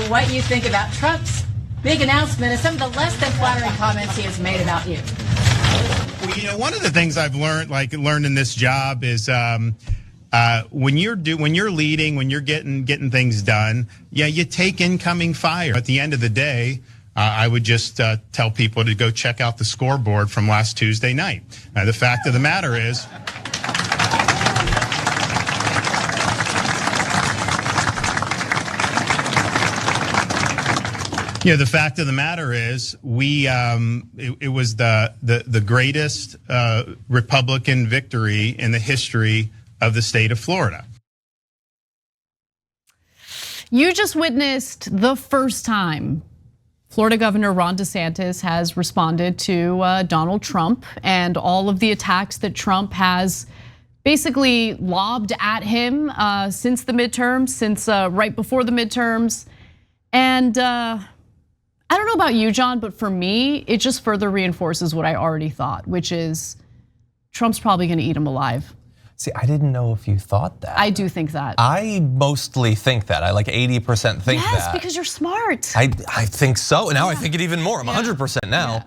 what you think about Trump's big announcement and some of the less than flattering comments he has made about you. Well, you know, one of the things I've learned in this job is when you're leading, when you're getting things done, yeah, you take incoming fire. At the end of the day, I would just tell people to go check out the scoreboard from last Tuesday night. The fact of the matter is, the fact of the matter is, it was the greatest Republican victory in the history of the state of Florida. You just witnessed the first time Florida Governor Ron DeSantis has responded to Donald Trump and all of the attacks that Trump has basically lobbed at him since the midterms, since right before the midterms. And I don't know about you, John, but for me, it just further reinforces what I already thought, which is Trump's probably gonna eat him alive. See, I didn't know if you thought that. I do think that. I mostly think that. I like 80% think that. Yes, because you're smart. I think so. Now I think it even more. I'm 100% now.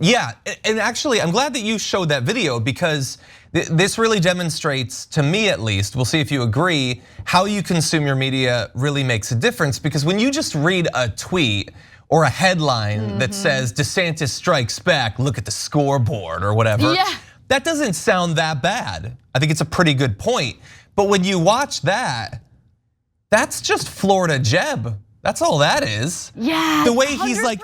Yeah, and actually, I'm glad that you showed that video because this really demonstrates, to me at least, we'll see if you agree, how you consume your media really makes a difference. Because when you just read a tweet or a headline that says DeSantis strikes back, look at the scoreboard or whatever. Yeah. That doesn't sound that bad. I think it's a pretty good point. But when you watch that, that's just Florida Jeb. That's all that is. Yeah. The way he's 100%. like,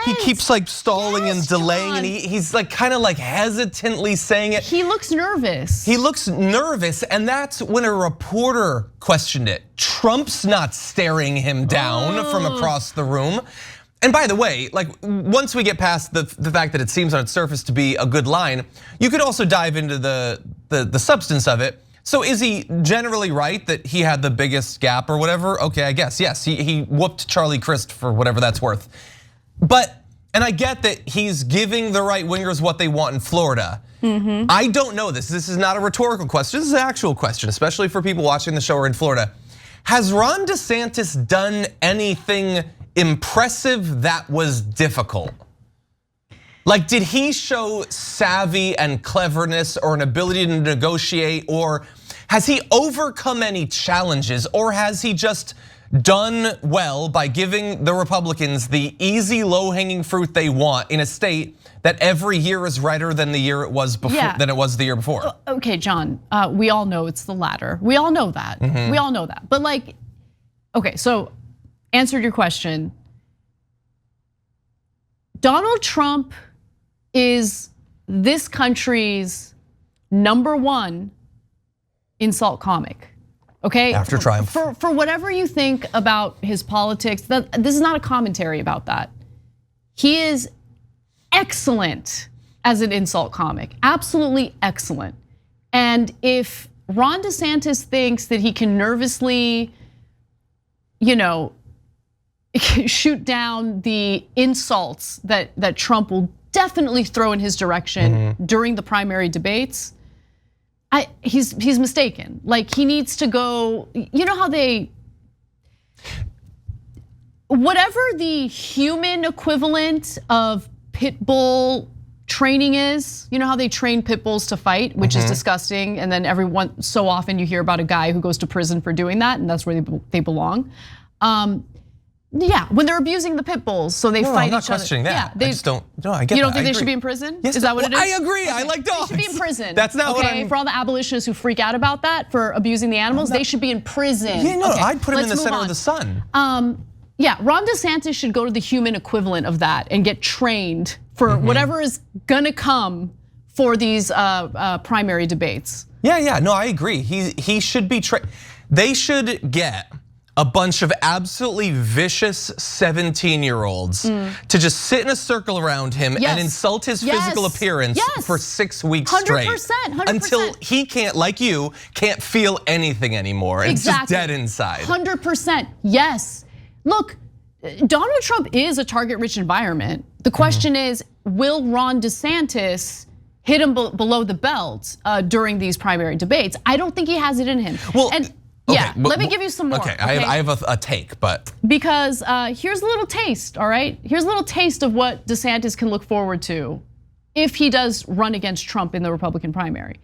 he keeps like stalling and delaying, John. and he's like kind of like hesitantly saying it. He looks nervous. He looks nervous, and that's when a reporter questioned it. Trump's not staring him down from across the room. And by the way, like once we get past the fact that it seems on its surface to be a good line, you could also dive into the substance of it. So is he generally right that he had the biggest gap or whatever? Okay, I guess, yes, he whooped Charlie Crist for whatever that's worth. But, and I get that he's giving the right wingers what they want in Florida. I don't know this is not a rhetorical question, this is an actual question, especially for people watching the show or in Florida. Has Ron DeSantis done anything impressive that was difficult? Like, did he show savvy and cleverness or an ability to negotiate, or has he overcome any challenges, or has he just done well by giving the Republicans the easy low-hanging fruit they want in a state that every year is redder than the year it was before than it was the year before? Okay, John, we all know it's the latter. We all know that. We all know that. But like, okay, so answered your question. Donald Trump is this country's #1 insult comic, okay? After Triumph. For whatever you think about his politics, this is not a commentary about that. He is excellent as an insult comic, absolutely excellent. And if Ron DeSantis thinks that he can nervously, shoot down the insults that Trump will definitely throw in his direction during the primary debates, he's mistaken. Like, he needs to go, you know how whatever the human equivalent of pit bull training is, you know how they train pit bulls to fight, which is disgusting, and then so often you hear about a guy who goes to prison for doing that, and that's where they belong. Yeah, when they're abusing the pit bulls, so they fight each other. I'm not questioning that. Yeah, I just don't. No, I get that. You don't think they should be in prison? Yes, is that what it is? I agree. Okay. I like dogs. They should be in prison. That's not what I'm. For all the abolitionists who freak out about that for abusing the animals, they should be in prison. Yeah, no, I'd put him in the center of the sun. Yeah, Ron DeSantis should go to the human equivalent of that and get trained for whatever is gonna come for these primary debates. Yeah, no, I agree. He should be trained. They should get a bunch of absolutely vicious 17-year-olds to just sit in a circle around him and insult his physical appearance for 6 weeks straight. 100%. Until he can't, like you, can't feel anything anymore. And it's just dead inside. 100%, yes. Look, Donald Trump is a target-rich environment. The question is, will Ron DeSantis hit him below the belt during these primary debates? I don't think he has it in him. Well, Yeah, let me give you some more. Okay, I have a take, but. Because here's a little taste, all right? Here's a little taste of what DeSantis can look forward to if he does run against Trump in the Republican primary.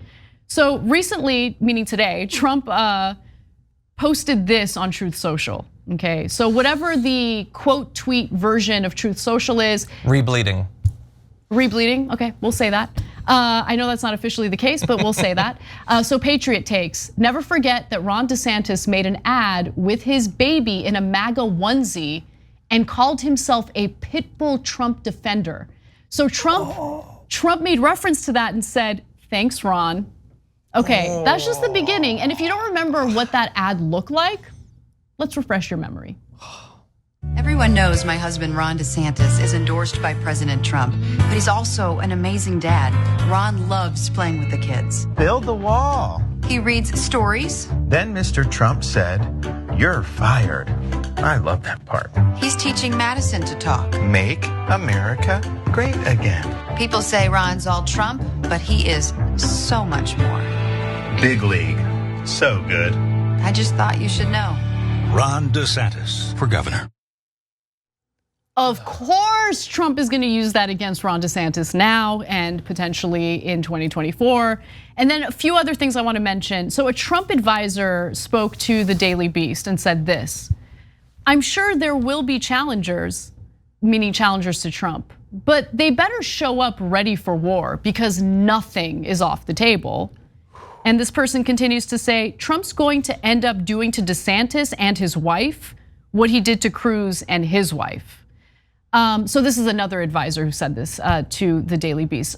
So recently, meaning today, Trump posted this on Truth Social, okay? So whatever the quote tweet version of Truth Social is. Rebleeding. Rebleeding, okay, we'll say that. I know that's not officially the case, but we'll say that. So Patriot takes, never forget that Ron DeSantis made an ad with his baby in a MAGA onesie and called himself a pitbull Trump defender. So Trump made reference to that and said, thanks, Ron. Okay, that's just the beginning. And if you don't remember what that ad looked like, let's refresh your memory. Everyone knows my husband, Ron DeSantis, is endorsed by President Trump, but he's also an amazing dad. Ron loves playing with the kids. Build the wall. He reads stories. Then Mr. Trump said, "You're fired." I love that part. He's teaching Madison to talk. Make America great again. People say Ron's all Trump, but he is so much more. Big league. So good. I just thought you should know. Ron DeSantis for governor. Of course, Trump is gonna use that against Ron DeSantis now and potentially in 2024. And then a few other things I wanna mention. So a Trump advisor spoke to the Daily Beast and said this: I'm sure there will be challengers, meaning challengers to Trump, but they better show up ready for war because nothing is off the table. And this person continues to say, Trump's going to end up doing to DeSantis and his wife what he did to Cruz and his wife. So this is another advisor who said this to the Daily Beast.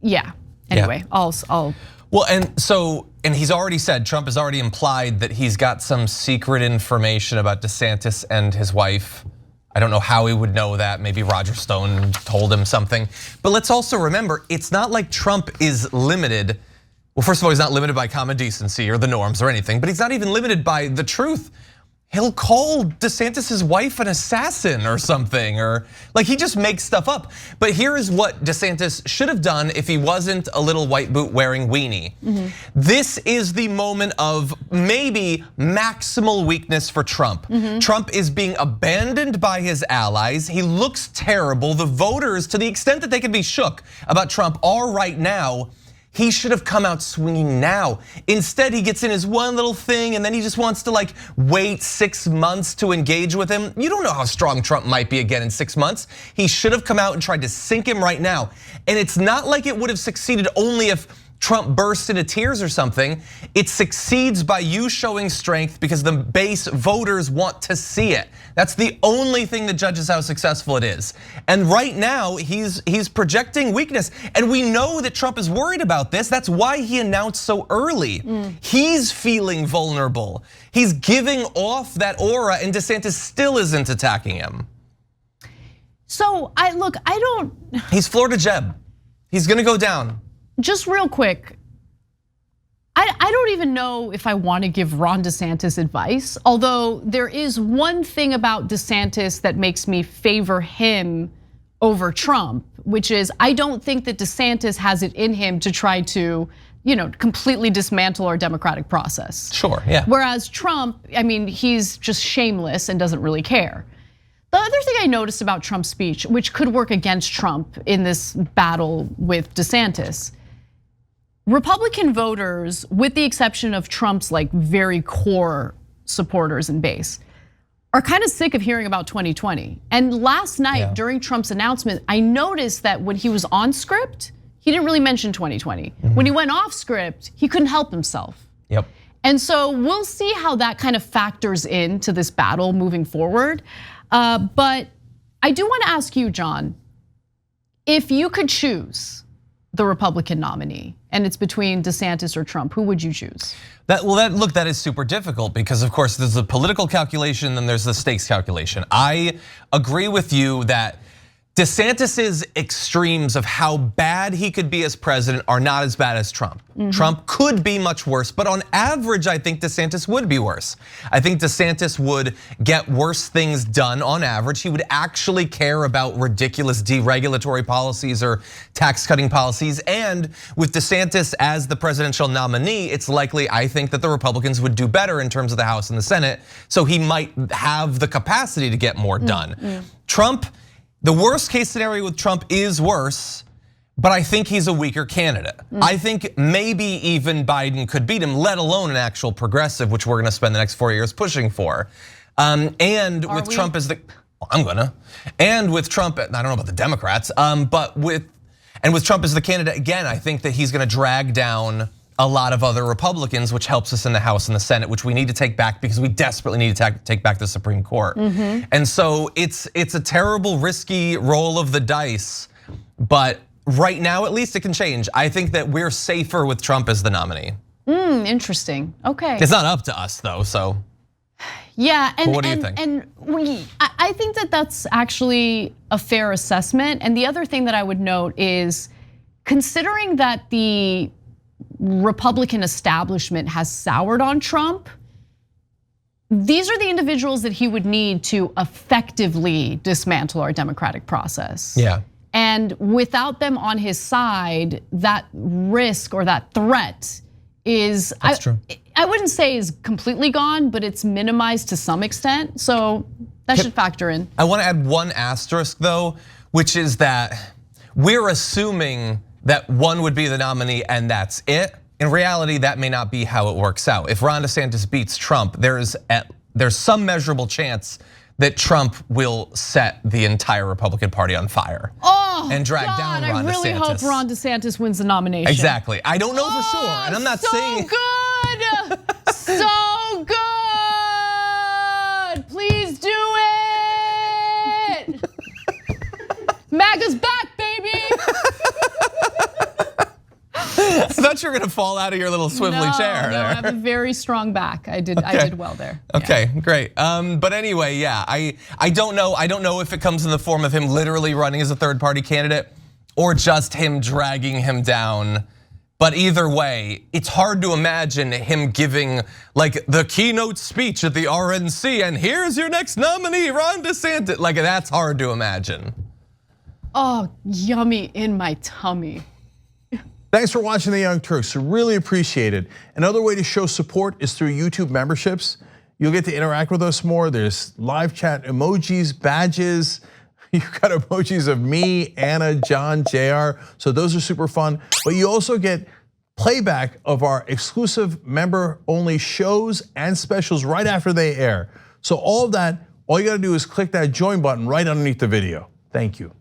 Yeah, anyway, I'll. Well, and he's already said, Trump has already implied that he's got some secret information about DeSantis and his wife. I don't know how he would know that. Maybe Roger Stone told him something. But let's also remember, it's not like Trump is limited. Well, first of all, he's not limited by common decency or the norms or anything, but he's not even limited by the truth. He'll call DeSantis's wife an assassin or something, or like he just makes stuff up. But here is what DeSantis should have done if he wasn't a little white boot wearing weenie. This is the moment of maybe maximal weakness for Trump. Trump is being abandoned by his allies. He looks terrible. The voters, to the extent that they can be shook about Trump, are right now. He should have come out swinging now. Instead, he gets in his one little thing and then he just wants to like wait 6 months to engage with him. You don't know how strong Trump might be again in 6 months. He should have come out and tried to sink him right now. And it's not like it would have succeeded only if Trump bursts into tears or something. It succeeds by you showing strength because the base voters want to see it. That's the only thing that judges how successful it is. And right now, he's projecting weakness. And we know that Trump is worried about this. That's why he announced so early. He's feeling vulnerable. He's giving off that aura, and DeSantis still isn't attacking him. So I don't. He's Florida Jeb. He's gonna go down. Just real quick, I don't even know if I want to give Ron DeSantis advice, although there is one thing about DeSantis that makes me favor him over Trump, which is I don't think that DeSantis has it in him to try to, completely dismantle our democratic process. Sure, yeah. Whereas Trump, I mean, he's just shameless and doesn't really care. The other thing I noticed about Trump's speech, which could work against Trump in this battle with DeSantis, Republican voters, with the exception of Trump's like very core supporters and base, are kind of sick of hearing about 2020. And last night during Trump's announcement, I noticed that when he was on script, he didn't really mention 2020. When he went off script, he couldn't help himself. Yep. And so we'll see how that kind of factors into this battle moving forward. But I do want to ask you, John, if you could choose the Republican nominee, and it's between DeSantis or Trump, who would you choose? That is super difficult because of course there's the political calculation and there's the stakes calculation. I agree with you that DeSantis's extremes of how bad he could be as president are not as bad as Trump. Trump could be much worse, but on average, I think DeSantis would be worse. I think DeSantis would get worse things done on average. He would actually care about ridiculous deregulatory policies or tax cutting policies. And with DeSantis as the presidential nominee, it's likely, I think, that the Republicans would do better in terms of the House and the Senate. So he might have the capacity to get more done. Trump, the worst case scenario with Trump is worse, but I think he's a weaker candidate. I think maybe even Biden could beat him, let alone an actual progressive, which we're gonna spend the next 4 years pushing for. And with Trump as the, well, I'm gonna. And with Trump, I don't know about the Democrats, but with Trump as the candidate, again, I think that he's gonna drag down a lot of other Republicans, which helps us in the House and the Senate, which we need to take back because we desperately need to take back the Supreme Court. And so it's a terrible, risky roll of the dice, but right now, at least it can change. I think that we're safer with Trump as the nominee. Interesting, okay. It's not up to us though, so. Yeah, and what do you think? I think that that's actually a fair assessment. And the other thing that I would note is, considering that the Republican establishment has soured on Trump, these are the individuals that he would need to effectively dismantle our democratic process. Yeah. And without them on his side, that risk or that threat is, true. I wouldn't say is completely gone, but it's minimized to some extent. So that should factor in. I want to add one asterisk though, which is that we're assuming that one would be the nominee and that's it. In reality, that may not be how it works out. If Ron DeSantis beats Trump, there's some measurable chance that Trump will set the entire Republican Party on fire and drag down Ron DeSantis. I really hope Ron DeSantis wins the nomination. Exactly. I don't know for sure, and I'm not saying. So good, so good. Please do it. MAGA's back, baby. I thought you were gonna fall out of your little swivelly chair there. No, I have a very strong back. I did well there. Okay, great. But anyway, yeah, I don't know. I don't know if it comes in the form of him literally running as a third party candidate or just him dragging him down. But either way, it's hard to imagine him giving like the keynote speech at the RNC and here's your next nominee, Ron DeSantis. Like that's hard to imagine. Oh, yummy in my tummy. Thanks for watching The Young Turks, we really appreciate it. Another way to show support is through YouTube memberships. You'll get to interact with us more. There's live chat emojis, badges. You've got emojis of me, Anna, John, JR, so those are super fun. But you also get playback of our exclusive member-only shows and specials right after they air. So all of that, all you gotta do is click that join button right underneath the video. Thank you.